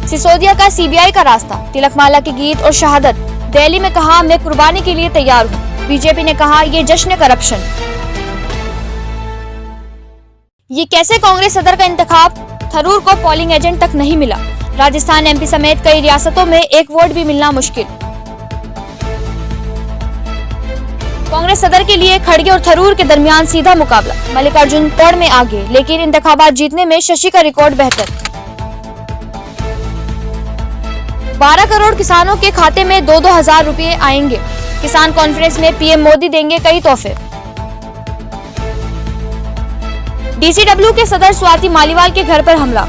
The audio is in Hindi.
सिसोदिया का सीबीआई का रास्ता, तिलकमाला के गीत और शहादत। दिल्ली में कहा मैं कुर्बानी के लिए तैयार हूँ। बीजेपी ने कहा ये जश्न करप्शन। ये कैसे कांग्रेस सदर का इंतखाब, थरूर को पोलिंग एजेंट तक नहीं मिला। राजस्थान, एमपी समेत कई रियासतों में एक वोट भी मिलना मुश्किल। कांग्रेस सदर के लिए खड़गे और थरूर के दरमियान सीधा मुकाबला। मल्लिकार्जुन पौड़ में आगे, लेकिन इंतखाबात जीतने में शशि का रिकॉर्ड बेहतर। 12 करोड़ किसानों के खाते में 2-2 हजार रुपए आएंगे। किसान कॉन्फ्रेंस में पीएम मोदी देंगे कई तोहफे। डीसीडब्ल्यू के सदर स्वाति मालीवाल के घर पर हमला।